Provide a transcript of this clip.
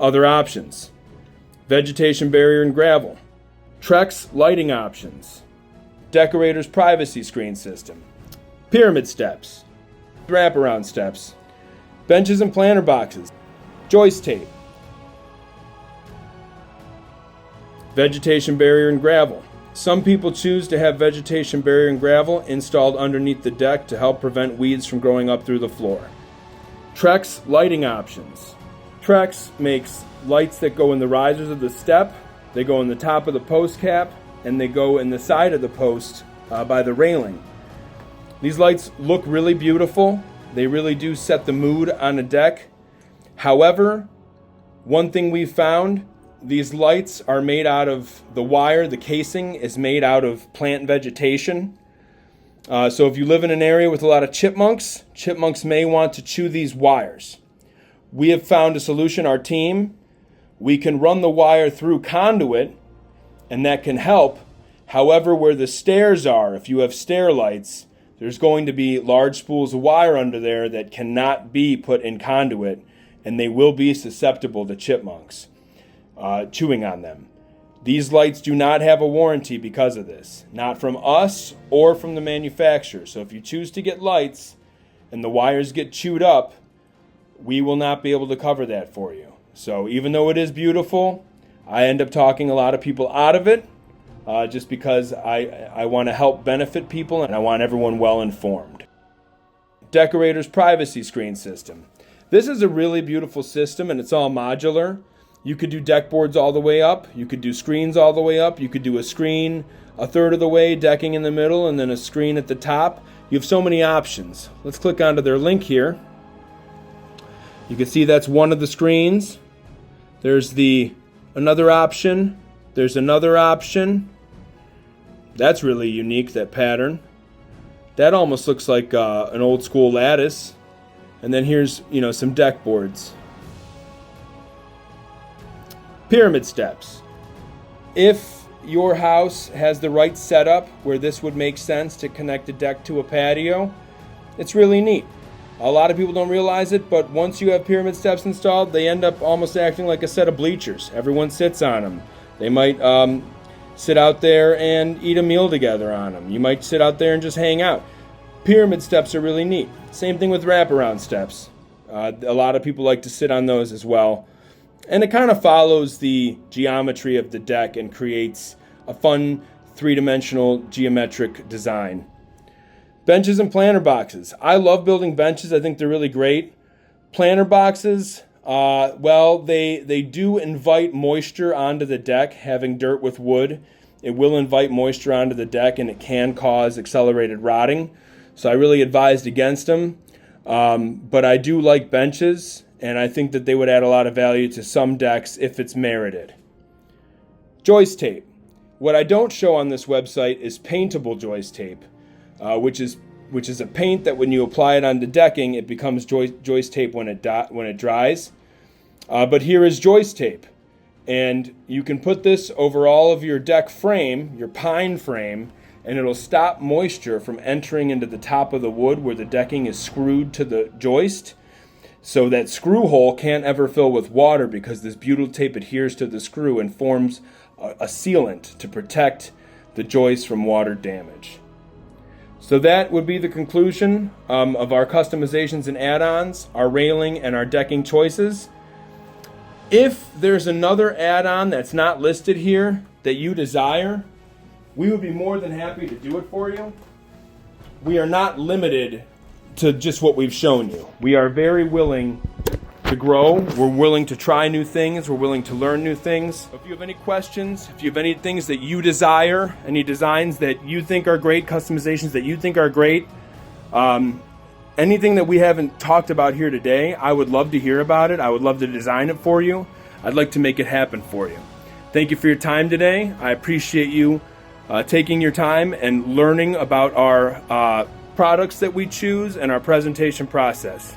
Other options: vegetation barrier and gravel, Trex lighting options, decorator's privacy screen system, pyramid steps, wraparound steps, benches and planter boxes, joist tape, vegetation barrier and gravel. Some people choose to have vegetation barrier and gravel installed underneath the deck to help prevent weeds from growing up through the floor. Trex lighting options. Trex makes lights that go in the risers of the step, they go in the top of the post cap, and they go in the side of the post by the railing. These lights look really beautiful. They really do set the mood on a deck. However, one thing we've found, these lights are made out of the wire. The casing is made out of plant vegetation. So if you live in an area with a lot of chipmunks may want to chew these wires. We have found a solution, our team. We can run the wire through conduit, and that can help. However, where the stairs are, if you have stair lights, there's going to be large spools of wire under there that cannot be put in conduit, and they will be susceptible to chipmunks chewing on them. These lights do not have a warranty because of this, not from us or from the manufacturer. So if you choose to get lights and the wires get chewed up, we will not be able to cover that for you. So even though it is beautiful, I end up talking a lot of people out of it just because I want to help benefit people and I want everyone well informed. Decorator's privacy screen system. This is a really beautiful system and it's all modular. You could do deck boards all the way up. You could do screens all the way up. You could do a screen a third of the way, decking in the middle, and then a screen at the top. You have so many options. Let's click onto their link here. You can see that's one of the screens. There's another option. There's another option. That's really unique, that pattern. That almost looks like an old school lattice. And then here's, some deck boards. Pyramid steps. If your house has the right setup where this would make sense to connect a deck to a patio, it's really neat. A lot of people don't realize it, but once you have pyramid steps installed, they end up almost acting like a set of bleachers. Everyone sits on them. They might sit out there and eat a meal together on them. You might sit out there and just hang out. Pyramid steps are really neat. Same thing with wraparound steps. A lot of people like to sit on those as well. And it kind of follows the geometry of the deck and creates a fun three-dimensional geometric design. Benches and planter boxes. I love building benches. I think they're really great. Planter boxes, they do invite moisture onto the deck. Having dirt with wood, it will invite moisture onto the deck and it can cause accelerated rotting. So I really advised against them. But I do like benches. And I think that they would add a lot of value to some decks if it's merited. Joist tape. What I don't show on this website is paintable joist tape, which is a paint that when you apply it on the decking, it becomes joist tape when it dries. But here is joist tape. And you can put this over all of your deck frame, your pine frame, and it'll stop moisture from entering into the top of the wood where the decking is screwed to the joist. So that screw hole can't ever fill with water because this butyl tape adheres to the screw and forms a sealant to protect the joist from water damage. So that would be the conclusion of our customizations and add-ons, our railing and our decking choices. If there's another add-on that's not listed here that you desire, we would be more than happy to do it for you. We are not limited to just what we've shown you. We are very willing to grow. We're willing to try new things. We're willing to learn new things. If you have any questions, if you have any things that you desire, any designs that you think are great, customizations that you think are great, anything that we haven't talked about here today, I would love to hear about it. I would love to design it for you. I'd like to make it happen for you. Thank you for your time today. I appreciate you taking your time and learning about our products that we choose and our presentation process.